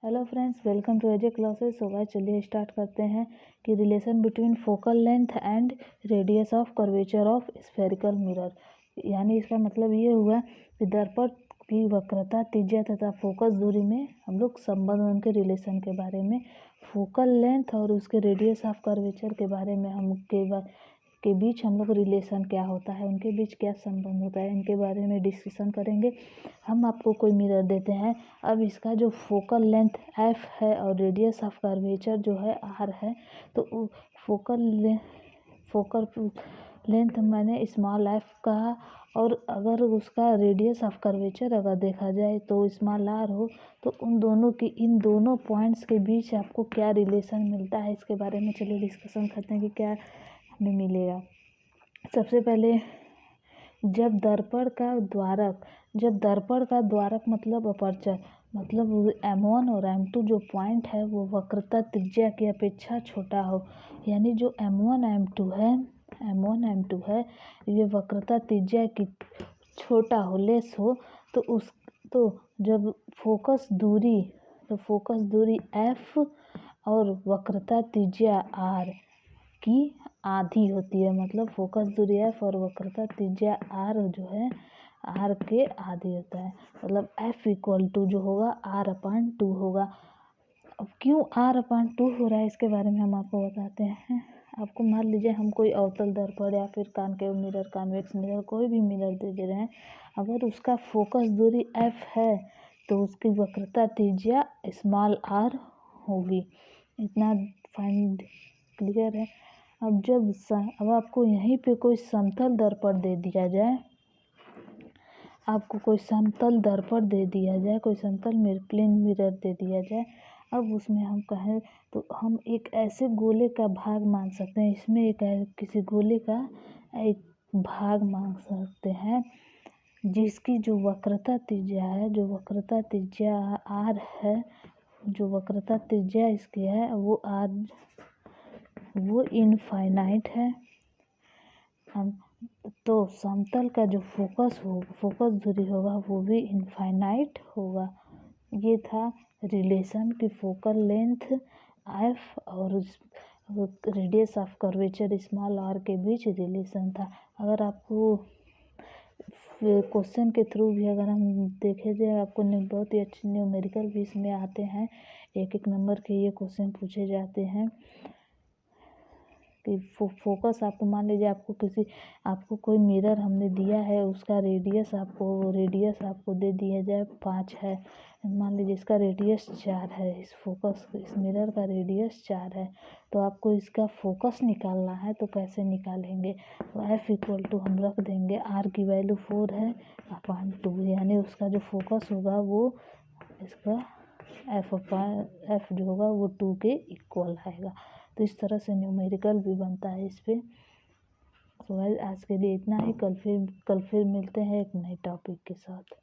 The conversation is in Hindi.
Hello friends, welcome to AJ classes. So guys, चलिए स्टार्ट करते हैं कि relation between focal length and radius of curvature of spherical mirror. यानी इसका मतलब ये हुआ कि दर्पण की वक्रता, त्रिज्या तथा फोकस दूरी में हम लोग संबंध, उनके रिलेशन के बारे में, फोकल लेंथ और उसके रेडियस ऑफ कर्वेचर के बारे में के बीच हम लोग रिलेशन क्या होता है, उनके बीच क्या संबंध होता है, इनके बारे में डिस्कशन करेंगे। हम आपको कोई मिरर देते हैं, अब इसका जो फोकल लेंथ एफ है और रेडियस ऑफ कर्वेचर जो है आर है, तो फोकल लेंथ मैंने स्मॉल एफ कहा, और अगर उसका रेडियस ऑफ कर्वेचर अगर देखा जाए तो स्मॉल आर हो, तो इन दोनों पॉइंट्स के बीच आपको क्या रिलेशन मिलता है, इसके बारे में चलिए डिस्कशन करते हैं कि क्या हमें मिलेगा। सबसे पहले, जब दर्पण का द्वारक मतलब अपर्चर, मतलब M1 और M2 जो पॉइंट है वो वक्रता त्रिज्या की अपेक्षा छोटा हो, यानी जो M1 M2 है ये वक्रता त्रिज्या की छोटा हो, लेस हो, तो जब फोकस दूरी F और वक्रता त्रिज्या R की आधी होती है, मतलब फोकस दूरी F और वक्रता त्रिज्या R जो है R के आधी होता है, मतलब F इक्वल टू जो होगा R/2 होगा। अब क्यों R/2 हो रहा है इसके बारे में हम आपको बताते हैं। आपको मान लीजिए हम कोई अवतल दर्पण या फिर कॉनकेव मिरर, कॉन्वेक्स मिरर, कोई भी मिरर दे रहे हैं, अगर उसका फोकस दूरी F है तो उसकी वक्रता त्रिज्या स्मॉल r होगी। इतना फाइंड क्लियर है। अब आपको यहीं पे कोई समतल दर्पण दे दिया जाए, कोई समतल प्लेन मिरर दे दिया जाए, अब उसमें हम कहें तो हम एक ऐसे गोले का भाग मान सकते हैं, इसमें किसी गोले का एक भाग मान सकते हैं जिसकी जो वक्रता त्रिज्या r है, जो वक्रता त्रिज्या इसकी है वो इनफाइनाइट है। तो समतल का जो फोकस दूरी होगा वो भी इनफाइनाइट होगा। ये था रिलेशन की फोकल लेंथ एफ और radius of curvature small R के बीच रिलेशन था। अगर आपको क्वेश्चन के थ्रू भी अगर हम देखे जाए, आपको बहुत ही अच्छे न्यूमेरिकल भी इसमें आते हैं, एक नंबर के ये क्वेश्चन पूछे जाते हैं कि फोकस, आपको मान लीजिए आपको कोई मिरर हमने दिया है, उसका रेडियस आपको दे दिया जाए 5 है, मान लीजिए इसका रेडियस 4 है, इस मिरर का रेडियस 4 है, तो आपको इसका फोकस निकालना है, तो कैसे निकालेंगे। F इक्वल टू हम रख देंगे, R की वैल्यू 4 है अपॉन 2, यानी उसका जो फोकस होगा वो इसका F जो होगा वो 2 के इक्वल आएगा। तो इस तरह से न्यूमेरिकल भी बनता है इस पे। तो आज के लिए इतना ही, कल फिर मिलते हैं एक नए टॉपिक के साथ।